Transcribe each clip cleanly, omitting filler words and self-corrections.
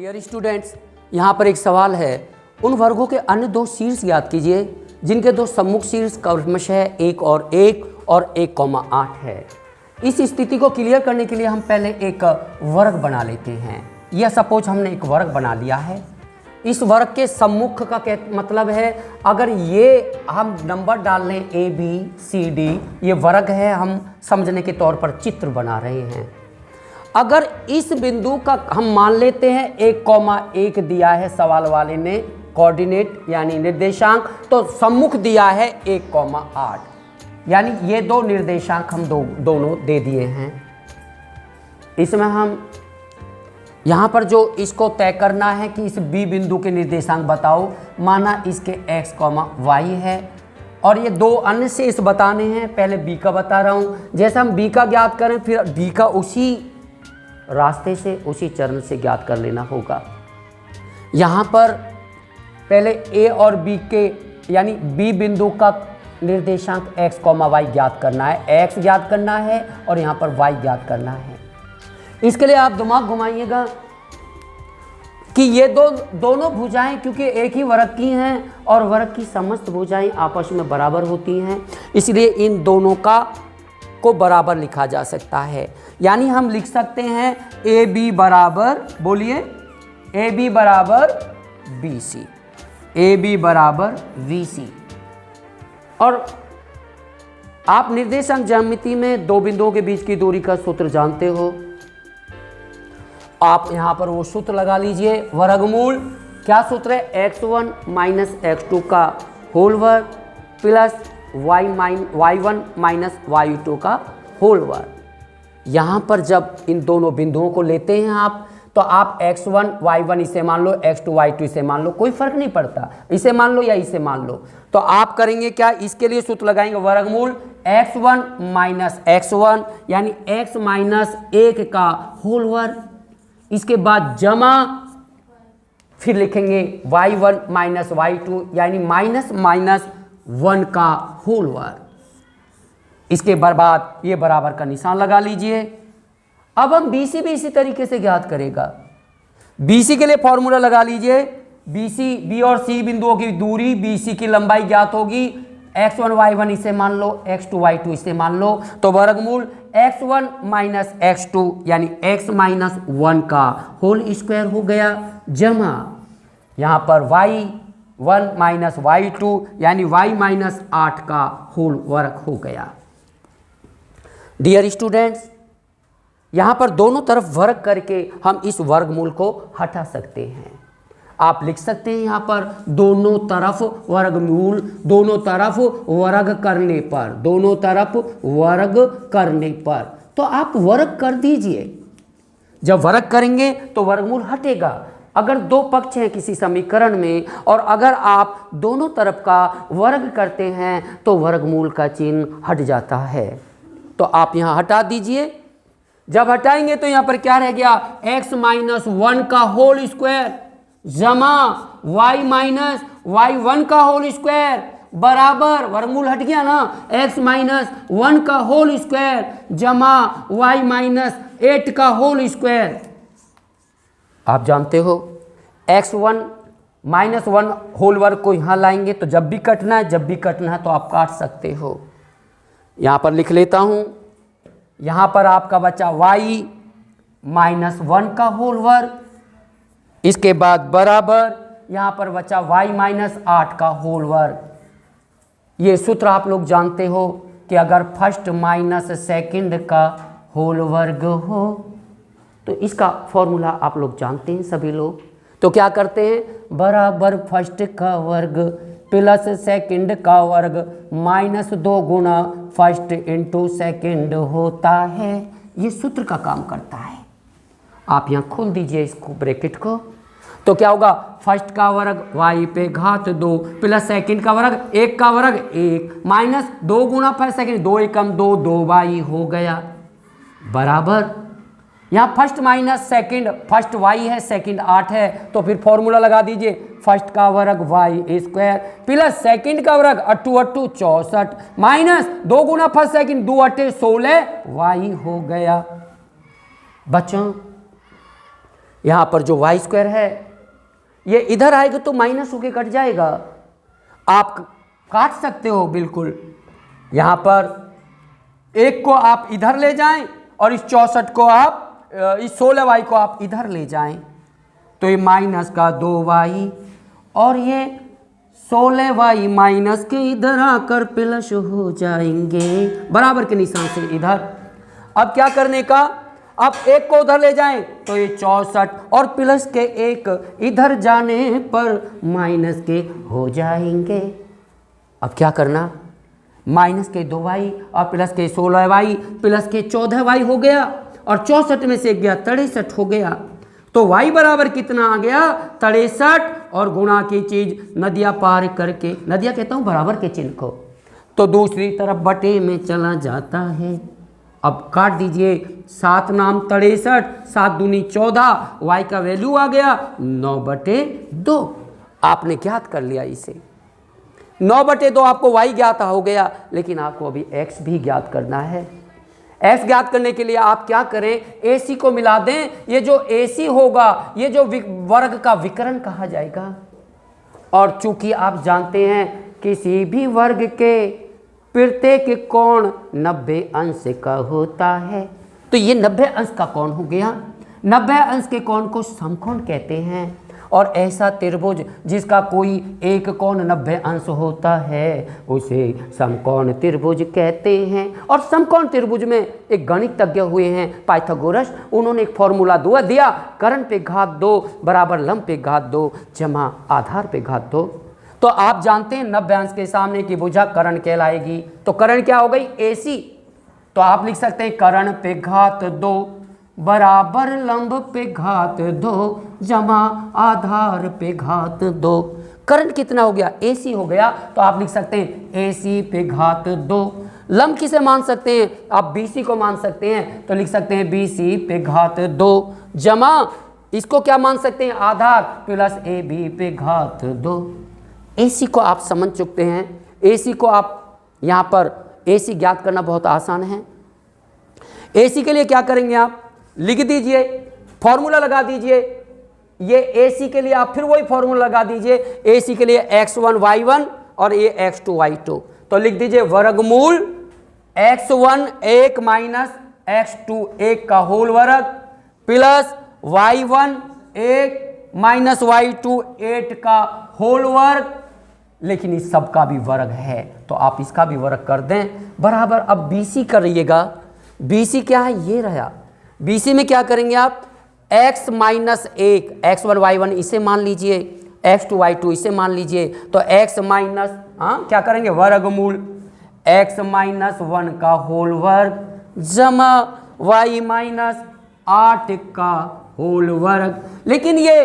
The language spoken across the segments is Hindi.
डियर स्टूडेंट्स, यहाँ पर एक सवाल है। उन वर्गों के अन्य दो शीर्ष याद कीजिए जिनके दो सम्मुख शीर्ष क्रमशः 1 और 1,8 है। इस स्थिति को क्लियर करने के लिए हम पहले एक वर्ग बना लेते हैं। यह सपोज हमने एक वर्ग बना लिया है। इस वर्ग के सम्मुख का क्या मतलब है, अगर ये हम नंबर डाल लें A B C D, ये वर्ग है, हम समझने के तौर पर चित्र बना रहे हैं। अगर इस बिंदु का हम मान लेते हैं 1,1 दिया है सवाल वाले ने कोऑर्डिनेट यानी निर्देशांक, तो सम्मुख दिया है 1,8, यानी ये दो निर्देशांक हम दोनों दे दिए हैं। इसमें हम यहाँ पर जो इसको तय करना है कि इस B बिंदु के निर्देशांक बताओ, माना इसके x, y है और ये दो अन्य शेष बताने हैं। पहले B का बता रहा हूँ। जैसे हम B का ज्ञात करें फिर D का उसी रास्ते से उसी चरण से ज्ञात कर लेना होगा। यहाँ पर पहले A और B के यानी B बिंदु का निर्देशांक x, y ज्ञात करना है, x ज्ञात करना है और यहाँ पर y ज्ञात करना है। इसके लिए आप दिमाग घुमाइएगा कि ये दोनों भुजाएं क्योंकि एक ही वर्ग की हैं और वर्ग की समस्त भुजाएं आपस में बराबर होती हैं, इसलिए इन दोनों को बराबर लिखा जा सकता है। यानी हम लिख सकते हैं AB बराबर, बोलिए AB बराबर BC, AB बराबर VC। और आप निर्देशांक ज्यामिति में दो बिंदुओं के बीच की दूरी का सूत्र जानते हो। आप यहाँ पर वो सूत्र लगा लीजिए, वर्गमूल। क्या सूत्र है? x1 माइनस x2 का होल वर्ग प्लस y1 माइनस y2 का होल वर्ग। यहाँ पर जब इन दोनों बिंदुओं को लेते हैं आप, तो आप x1 y1 इसे मान लो, x2 y2 इसे मान लो, कोई फर्क नहीं पड़ता, इसे मान लो या इसे मान लो। तो आप करेंगे क्या, इसके लिए सूत्र लगाएंगे वर्गमूल x1 माइनस x1 यानी x माइनस 1 का होल वर्ग, इसके बाद जमा, फिर लिखेंगे y1 माइनस y2 यानी माइनस 1 का होल वर्ग। इसके बाद ये बराबर का निशान लगा लीजिए। अब हम BC भी इसी तरीके से ज्ञात करेगा। BC के लिए फॉर्मूला लगा लीजिए, B और C बिंदुओं की दूरी, BC की लंबाई ज्ञात होगी, x1 y1 इसे मान लो, x2 y2 इसे मान लो, तो वर्गमूल x1 माइनस x2 यानी x माइनस 1 का होल स्क्वायर हो गया, जमा यहाँ पर y1 माइनस y2 यानी y माइनस 8 का होल वर्ग हो गया। डियर स्टूडेंट्स, यहाँ पर दोनों तरफ वर्ग करके हम इस वर्गमूल को हटा सकते हैं। आप लिख सकते हैं यहाँ पर दोनों तरफ वर्गमूल, दोनों तरफ वर्ग करने पर, दोनों तरफ वर्ग करने पर, तो आप वर्ग कर दीजिए। जब वर्ग करेंगे तो वर्गमूल हटेगा। अगर दो पक्ष हैं किसी समीकरण में और अगर आप दोनों तरफ का वर्ग करते हैं तो वर्गमूल का चिन्ह हट जाता है। तो आप यहाँ हटा दीजिए। जब हटाएंगे तो यहाँ पर क्या रह गया, x माइनस 1 का होल स्क्वायर जमा y माइनस y1 का होल स्क्वायर बराबर, वर्गमूल हट गया ना, x माइनस 1 का होल स्क्वायर जमा y माइनस 8 का होल स्क्वायर। आप जानते हो x1 माइनस 1 होल वर्ग को यहाँ लाएंगे तो जब भी कटना है तो आप काट सकते हो। यहाँ पर लिख लेता हूँ, यहाँ पर आपका बचा y माइनस 1 का होल वर्ग, इसके बाद बराबर यहाँ पर बचा y माइनस 8 का होल वर्ग। ये सूत्र आप लोग जानते हो कि अगर फर्स्ट माइनस सेकंड का होल वर्ग हो तो इसका फॉर्मूला आप लोग जानते हैं सभी लोग। तो क्या करते हैं, बराबर फर्स्ट का वर्ग प्लस सेकंड का वर्ग माइनस 2 गुना फर्स्ट इंटू सेकंड होता है। ये सूत्र का काम करता है। आप यहाँ खोल दीजिए इसको, ब्रैकेट को, तो क्या होगा, फर्स्ट का वर्ग y पे घात 2 प्लस सेकंड का वर्ग 1 का वर्ग 1 माइनस 2 गुना फर्स्ट सेकंड 2 एकम 2y हो गया, बराबर यहाँ first minus second, first y है सेकंड 8 है, तो फिर फॉर्मूला लगा दीजिए, फर्स्ट का वर्ग y स्क्वायर प्लस सेकंड का वर्ग 8 8 64 माइनस 2 गुना फर्स्ट सेकंड 2 8 16 y हो गया। बच्चों यहाँ पर जो वाई स्क्वायर है ये इधर आएगा तो माइनस होके कट जाएगा, आप काट सकते हो बिल्कुल। यहाँ पर एक को आप इधर ले जाएं और इस 64 को आप इस 16y को आप इधर ले जाएं तो ये माइनस का 2y और ये 16y माइनस के इधर आकर प्लस हो जाएंगे बराबर के निशान से इधर। अब क्या करने का, अब एक को उधर ले जाएं तो ये 64 और प्लस के एक इधर जाने पर माइनस के हो जाएंगे। अब क्या करना, माइनस के 2y और प्लस के 16y प्लस के 14y हो गया और 64 में से एक गया 63 हो गया। तो y बराबर कितना आ गया 63 और गुणा की चीज नदिया पार करके, नदिया कहता हूँ बराबर के चिन्ह को, तो दूसरी तरफ बटे में चला जाता है। अब काट दीजिए, 7 नाम 63, 7 दूनी 14, y का वैल्यू आ गया 9/2। आपने ज्ञात कर लिया इसे, 9/2 आपको y ज्ञात हो गया, लेकिन आपको अभी x भी ज्ञात करना है। x ज्ञात करने के लिए आप क्या करें, AC को मिला दें। ये जो AC होगा ये जो वर्ग का विकर्ण कहा जाएगा। और चूंकि आप जानते हैं किसी भी वर्ग के प्रत्येक कोण 90 अंश का होता है, तो ये 90 अंश का कोण हो गया। 90 अंश के कोण को समकोण कहते हैं और ऐसा त्रिभुज जिसका कोई एक कोण 90 अंश होता है उसे समकोण त्रिभुज कहते हैं। और समकोण त्रिभुज में एक गणितज्ञ हुए हैं पाइथागोरस, उन्होंने एक फॉर्मूला दिया, कर्ण पे घात 2 बराबर लंब पे घात 2 जमा आधार पे घात 2। तो आप जानते हैं 90 अंश के सामने की भुजा कर्ण कहलाएगी। तो कर्ण क्या हो गई AC, तो आप लिख सकते हैं कर्ण पे घात 2 बराबर लंब पे घात 2 जमा आधार पे घात 2। कर्ण कितना हो गया AC हो गया, तो आप लिख सकते हैं AC पे घात 2। लंब किसे मान सकते हैं, आप BC को मान सकते हैं, तो लिख सकते हैं BC पे घात 2 जमा इसको क्या मान सकते हैं आधार प्लस AB पे घात 2। AC को आप समझ चुकते हैं। AC को आप यहाँ पर AC ज्ञात करना बहुत आसान है। AC के लिए क्या करेंगे, आप लिख दीजिए, फॉर्मूला लगा दीजिए। ये AC के लिए आप फिर वही फॉर्मूला लगा दीजिए, AC के लिए x1 y1 और ये x2 y2। तो लिख दीजिए वर्गमूल x1 1 माइनस x2 1 का होल वर्ग प्लस y1 1 माइनस y2 8 का होल वर्ग, लेकिन इस सब का भी वर्ग है तो आप इसका भी वर्ग कर दें बराबर। अब BC करिएगा, BC क्या है ये रहा। BC में क्या करेंगे आप, x माइनस 1 x1 y1 इसे मान लीजिए, x2 y2 इसे मान लीजिए, तो x माइनस क्या करेंगे वर्गमूल x माइनस 1 का होल वर्ग जमा y माइनस 8 का होल वर्ग। लेकिन ये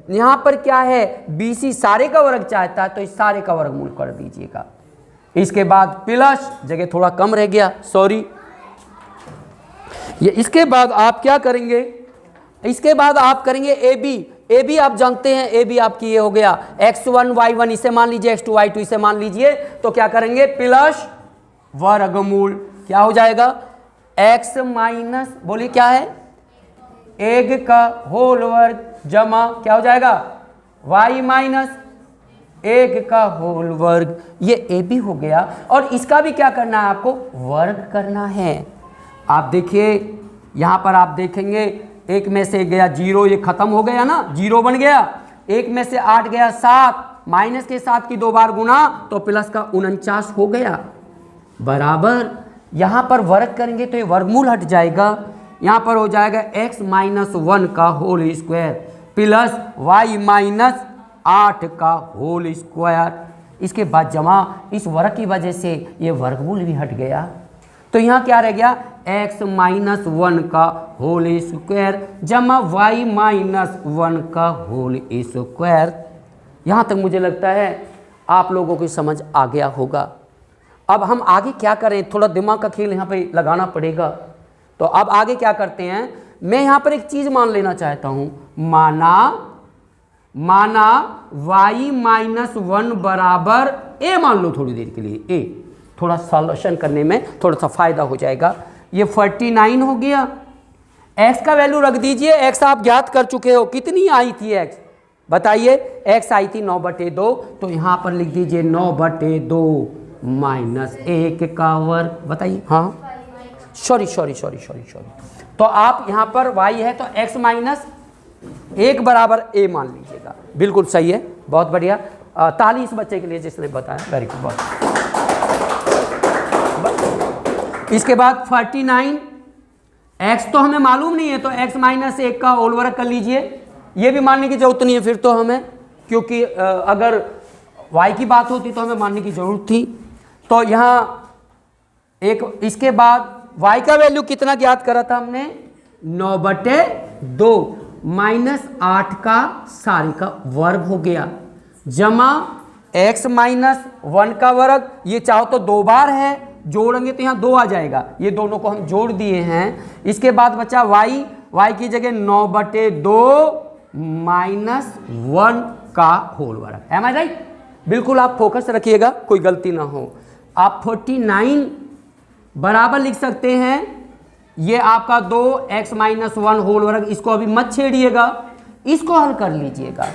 यहाँ पर क्या है BC सारे का वर्ग चाहता है तो इस सारे का वर्गमूल कर दीजिएगा। इसके बाद प्लस, जगह थोड़ा कम रह गया सॉरी, ये इसके बाद आप क्या करेंगे, इसके बाद आप करेंगे AB आप जानते हैं AB आपकी ये हो गया x1 y1 इसे मान लीजिए, x2 y2 इसे मान लीजिए, तो क्या करेंगे प्लस वर्गमूल क्या हो जाएगा x माइनस बोलिए क्या है 1 का होल वर्ग जमा क्या हो जाएगा y माइनस 1 का होल वर्ग। ये AB हो गया और इसका भी क्या करना है आपको वर्ग करना है। आप देखिए यहाँ पर आप देखेंगे 1 में से गया 0, ये खत्म हो गया ना, 0 बन गया। 1 में से 8 गया 7, माइनस के 7 की 2 बार गुना तो प्लस का 49 हो गया बराबर। यहाँ पर वर्ग करेंगे तो ये वर्गमूल हट जाएगा, यहाँ पर हो जाएगा x माइनस 1 का whole square plus y minus 8 का होल स्क्वायर। इसके बाद जमा इस वर्ग की वजह से ये वर्गमूल भी हट गया, तो यहाँ क्या रह गया x माइनस 1 का होल स्क्वायर जमा y माइनस 1 का होल स्क्वायर। यहाँ तक मुझे लगता है आप लोगों को समझ आ गया होगा। अब हम आगे क्या करें, थोड़ा दिमाग का खेल यहाँ पे लगाना पड़ेगा। तो अब आगे क्या करते हैं, मैं यहाँ पर एक चीज़ मान लेना चाहता हूँ, माना y माइनस 1 बराबर a मान लो थोड़ी देर के लिए, a थोड़ा सॉल्यूशन करने में थोड़ा सा फायदा हो जाएगा। ये 49 हो गया, x का वैल्यू रख दीजिए, x आप ज्ञात कर चुके हो, कितनी आई थी x बताइए, x आई थी 9/2, तो यहाँ पर लिख दीजिए 9/2 माइनस 1 का वर्ग, बताइए। हाँ सॉरी, तो आप यहाँ पर y है तो x माइनस 1 बराबर a मान लीजिएगा, बिल्कुल सही है, बहुत बढ़िया। ताली इस बच्चे के लिए जिसने बताया, वेरी गुड, बहुत। इसके बाद 49, x तो हमें मालूम नहीं है तो x माइनस 1 का होल वर्ग कर लीजिए, ये भी मानने की जरूरत नहीं है फिर तो हमें, क्योंकि अगर y की बात होती तो हमें मानने की जरूरत थी। तो यहाँ एक, इसके बाद y का वैल्यू कितना ज्ञात करा था हमने, 9/2 माइनस 8 का सारे का वर्ग हो गया, जमा x माइनस 1 का वर्ग, ये चाहो तो 2 बार है, जोड़ेंगे तो यहाँ 2 आ जाएगा, ये दोनों को हम जोड़ दिए हैं। इसके बाद बचा y की जगह 9/2 माइनस 1 का होल वर्ग, एम आई राइट? बिल्कुल आप फोकस रखिएगा, कोई गलती ना हो। आप 49 बराबर लिख सकते हैं, ये आपका 2x माइनस 1 होल वर्ग, इसको अभी मत छेड़िएगा, इसको हल कर लीजिएगा।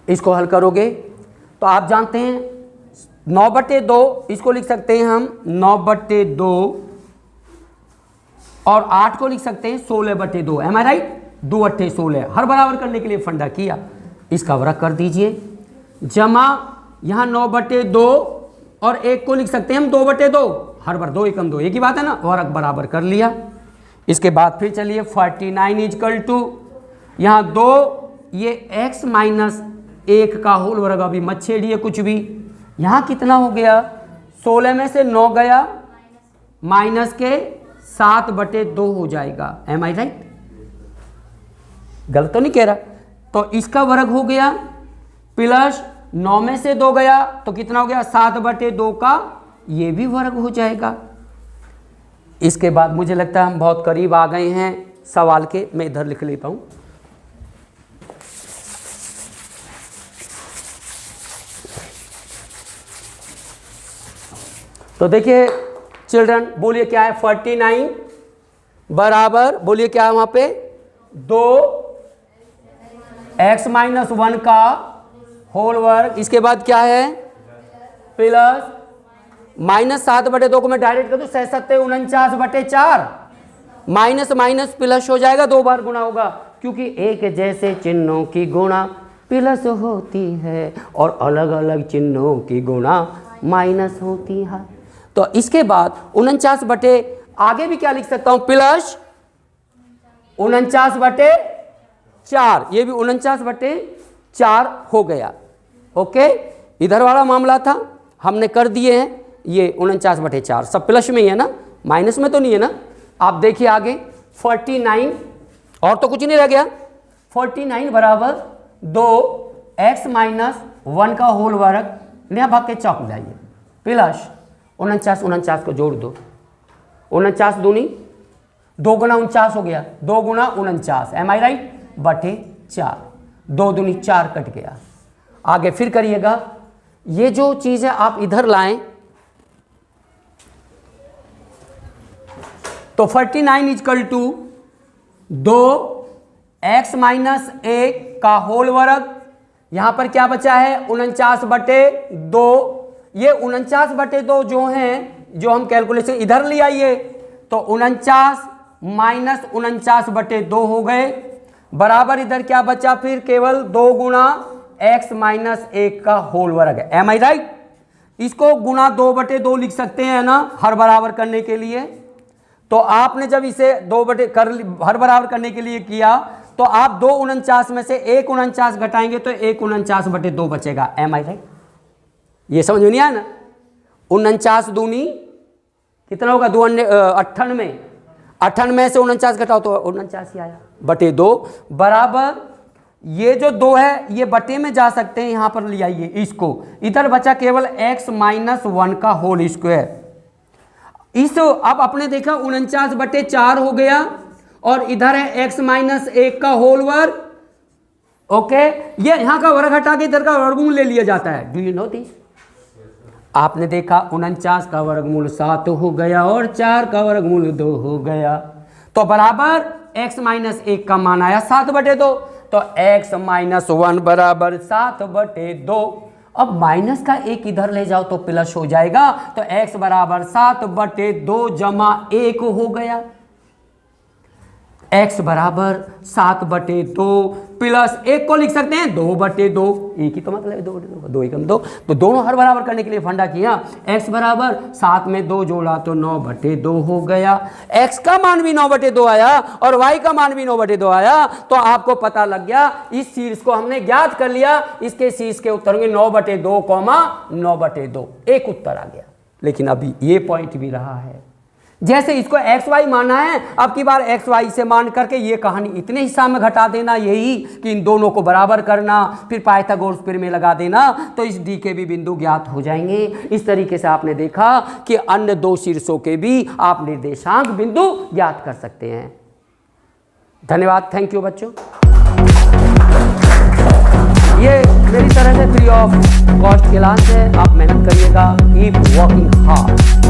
इसको हल करोगे तो आप जानते हैं 9/2, इसको लिख सकते हैं हम 9/2 और 8 को लिख सकते हैं 16/2, एम आई राइट? 2 8 16, हर बराबर करने के लिए फंडा किया, इसका वर्ग कर दीजिए, जमा यहाँ 9/2 और 1 को लिख सकते हैं हम 2/2, हर बार 2 एकम 2, एक ही बात है ना, वर्ग बराबर कर लिया। इसके बाद फिर चलिए 49 इजकल टू यहाँ 2, ये x माइनस 1 का होल वर्ग, अभी मत छेड़िए कुछ भी, यहाँ कितना हो गया, 16 में से 9 गया, माइनस के 7/2 हो जाएगा, एम आई राइट? गलत तो नहीं कह रहा? तो इसका वर्ग हो गया, प्लस 9 में से 2 गया तो कितना हो गया, 7/2 का ये भी वर्ग हो जाएगा। इसके बाद मुझे लगता है हम बहुत करीब आ गए हैं सवाल के, मैं इधर लिख लेता हूं। तो देखिए चिल्ड्रन, बोलिए क्या है, 49 बराबर, बोलिए क्या है वहां पे, 2x माइनस 1 का होल वर्ग, इसके बाद क्या है, प्लस माइनस 7/2 को मैं डायरेक्ट कर दूं, 49/4, माइनस माइनस प्लस हो जाएगा, 2 बार गुणा होगा, क्योंकि एक जैसे चिन्हों की गुणा प्लस होती है और अलग अलग चिन्हों की गुणा माइनस होती है। तो इसके बाद 49 आगे भी क्या लिख सकता हूं, प्लस 49/4, ये भी 49/4 हो गया। ओके, इधर वाला मामला था हमने कर दिए हैं, ये 49/4 सब प्लस में ही है ना, माइनस में तो नहीं है ना। आप देखिए आगे 49, और तो कुछ नहीं रह गया, 49 बराबर 2x माइनस 1 का होल वर्ग, नया भाग के चौक जाइए, प्लस 49 को जोड़ दो, 49 दूनी 2 गुना 49 हो गया, 2 गुना 49, एम आई राइट, बटे 4, 2 दूनी 4 कट गया। आगे फिर करिएगा, ये जो चीज है आप इधर लाएं, तो 49 इजकल टू 2x माइनस 1 का होल वर्ग, यहां पर क्या बचा है, 49/2, ये 49/2 जो हैं, जो हम कैलकुलेशन इधर ले आइए, तो 49 माइनस 49/2 हो गए, बराबर इधर क्या बचा, फिर केवल 2 गुना x माइनस 1 का होल वर्ग है, एम आई राइट? इसको गुना 2/2 लिख सकते हैं ना, हर बराबर करने के लिए। तो आपने जब इसे 2 हर बराबर करने के लिए किया, तो आप 2 49 में से 1 49 घटाएंगे तो 1 49/2 बचेगा, एम आई राइट? ये समझ में नहीं आया ना, 49 दूनी कितना होगा, 2 98, 98 से 49 घटाओ तो 49 ही आया, बटे 2, बराबर ये जो 2 है ये बटे में जा सकते हैं, यहां पर ले आइए इसको, इधर बचा केवल x माइनस 1 का होल स्क्वायर। इस अब आपने देखा 49/4 हो गया, और इधर है x माइनस 1 का होल वर्ग। ओके, ये यहां का वर्ग हटा के इधर का वर्गमूल ले लिया जाता है, डू यू नो दिस? आपने देखा 49 का वर्गमूल 7 हो गया और 4 का वर्गमूल 2 हो गया, तो बराबर x माइनस 1 का मान आया 7/2, तो x माइनस 1 बराबर 7/2। अब माइनस का 1 इधर ले जाओ तो प्लस हो जाएगा, तो x बराबर 7/2 जमा 1 हो गया। x बराबर 7/2 प्लस 1 को लिख सकते हैं 2/2, एक ही तो मतलब है 2/2, 2 एकम 2, तो दोनों हर बराबर करने के लिए फंडा किया। x बराबर 7 में 2 जोड़ा तो 9/2 हो गया। x का मान भी 9/2 आया और y का मान भी 9/2 आया, तो आपको पता लग गया इस शीर्ष को हमने ज्ञात कर लिया, इसके शीर्ष के उत्तर होंगे 9/2, 9/2, एक उत्तर आ गया। लेकिन अभी ये पॉइंट भी रहा है, जैसे इसको एक्स वाई माना है, अब की बार एक्स वाई से मान करके ये कहानी इतने हिस्सा में घटा देना, यही कि इन दोनों को बराबर करना, फिर पाइथागोरस प्रमेय में लगा देना, तो इस डी के भी बिंदु ज्ञात हो जाएंगे। इस तरीके से आपने देखा कि अन्य दो शीर्षों के भी आप निर्देशांक बिंदु ज्ञात कर सकते हैं। धन्यवाद, थैंक यू बच्चों। ये मेरी तरह से फ्री ऑफ कॉस्ट क्लास है, आप मेहनत करिएगा, कीप वर्किंग हार्ड।